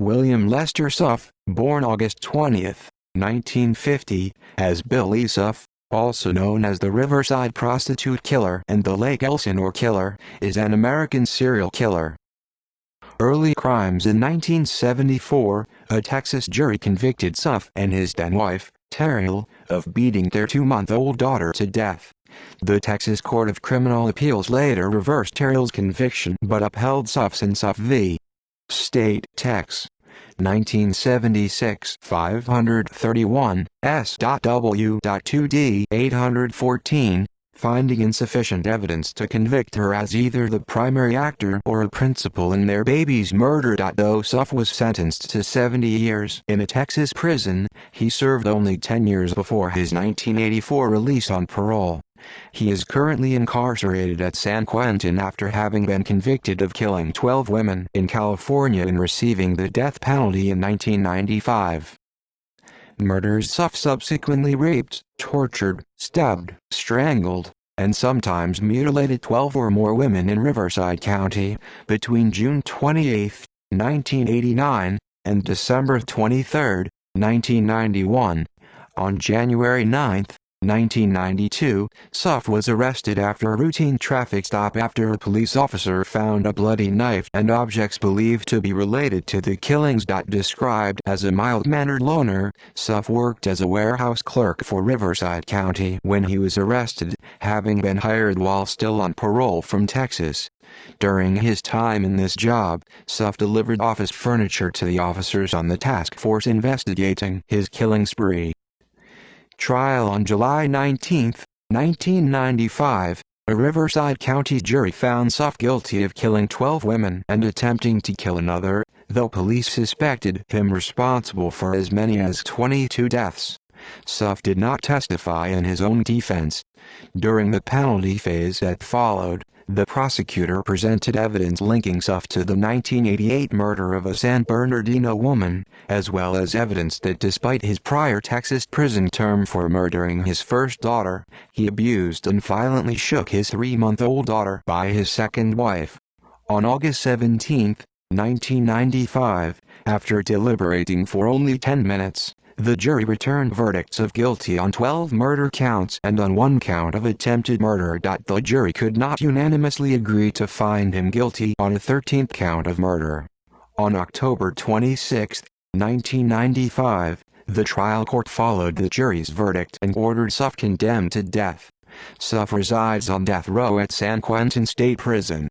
William Lester Suff, born August 20, 1950, as Billy Suff, also known as the Riverside Prostitute Killer and the Lake Elsinore Killer, is an American serial killer. Early crimes. In 1974, a Texas jury convicted Suff and his then-wife, Terrell, of beating their 2-month-old daughter to death. The Texas Court of Criminal Appeals later reversed Terrell's conviction but upheld Suff's in Suff v. State, Tex. 1976 531 S.W.2d 814, finding insufficient evidence to convict her as either the primary actor or a principal in their baby's murder. Though Suff was sentenced to 70 years in a Texas prison, he served only 10 years before his 1984 release on parole. He is currently incarcerated at San Quentin after having been convicted of killing 12 women in California and receiving the death penalty in 1995. Murders. Suff subsequently raped, tortured, stabbed, strangled, and sometimes mutilated 12 or more women in Riverside County between June 28, 1989, and December 23, 1991. On January 9, 1992, Suff was arrested after a routine traffic stop after a police officer found a bloody knife and objects believed to be related to the killings. Described as a mild-mannered loner, Suff worked as a warehouse clerk for Riverside County when he was arrested, having been hired while still on parole from Texas. During his time in this job, Suff delivered office furniture to the officers on the task force investigating his killing spree. Trial. On July 19, 1995, a Riverside County jury found Suff guilty of killing 12 women and attempting to kill another, though police suspected him responsible for as many as 22 deaths. Suff did not testify in his own defense. During the penalty phase that followed, the prosecutor presented evidence linking Suff to the 1988 murder of a San Bernardino woman, as well as evidence that despite his prior Texas prison term for murdering his first daughter, he abused and violently shook his 3-month-old daughter by his second wife. On August 17, 1995, after deliberating for only 10 minutes, the jury returned verdicts of guilty on 12 murder counts and on 1 count of attempted murder. The jury could not unanimously agree to find him guilty on a 13th count of murder. On October 26, 1995, the trial court followed the jury's verdict and ordered Suff condemned to death. Suff resides on death row at San Quentin State Prison.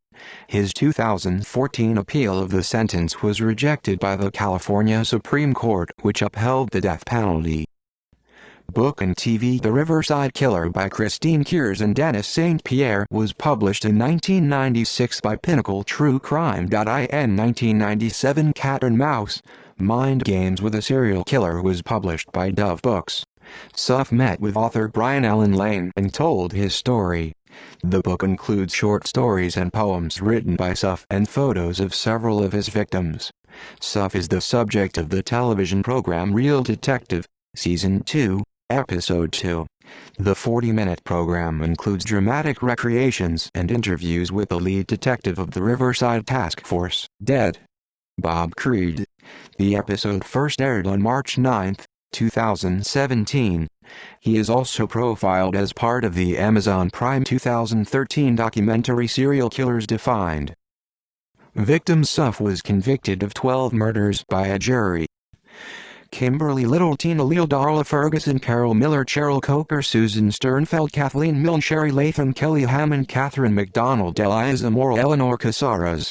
His 2014 appeal of the sentence was rejected by the California Supreme Court, which upheld the death penalty. Book and TV. The Riverside Killer by Christine Kears and Dennis St. Pierre was published in 1996 by Pinnacle True Crime. In 1997, Cat and Mouse, Mind Games with a Serial Killer was published by Dove Books. Suff met with author Brian Allen Lane and told his story. The book includes short stories and poems written by Suff and photos of several of his victims. Suff is the subject of the television program Real Detective, Season 2, Episode 2. The 40-minute program includes dramatic recreations and interviews with the lead detective of the Riverside Task Force, Dead, Bob Creed. The episode first aired on March 9, 2017. He is also profiled as part of the Amazon Prime 2013 documentary Serial Killers Defined. Victim. Suff was convicted of 12 murders by a jury. Kimberly Little, Tina Leal, Darla Ferguson, Carol Miller, Cheryl Coker, Susan Sternfeld, Kathleen Milne, Sherry Latham, Kelly Hammond, Catherine McDonald, Eliza Moore, Eleanor Casares.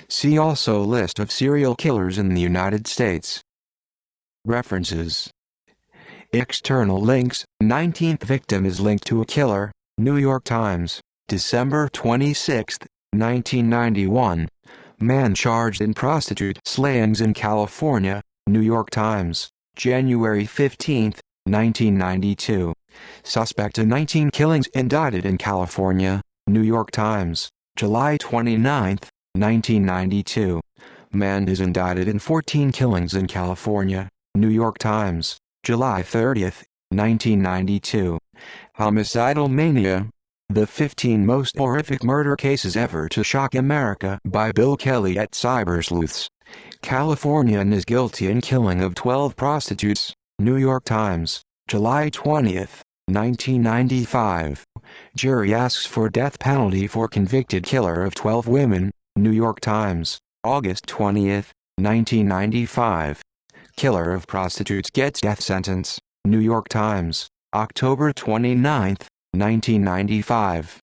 See also List of serial killers in the United States. References. External links. 19th victim is linked to a killer. New York Times, December 26, 1991. Man charged in prostitute slayings in California. New York Times, January 15, 1992. Suspect in 19 killings indicted in California. New York Times, July 29, 1992. Man is indicted in 14 killings in California. New York Times, July 30, 1992. Homicidal Mania. The 15 Most Horrific Murder Cases Ever to Shock America by Bill Kelly at Cybersleuths. Californian is guilty in killing of 12 prostitutes. New York Times, July 20, 1995. Jury asks for death penalty for convicted killer of 12 women. New York Times, August 20, 1995. Killer of prostitutes gets death sentence. New York Times, October 29, 1995.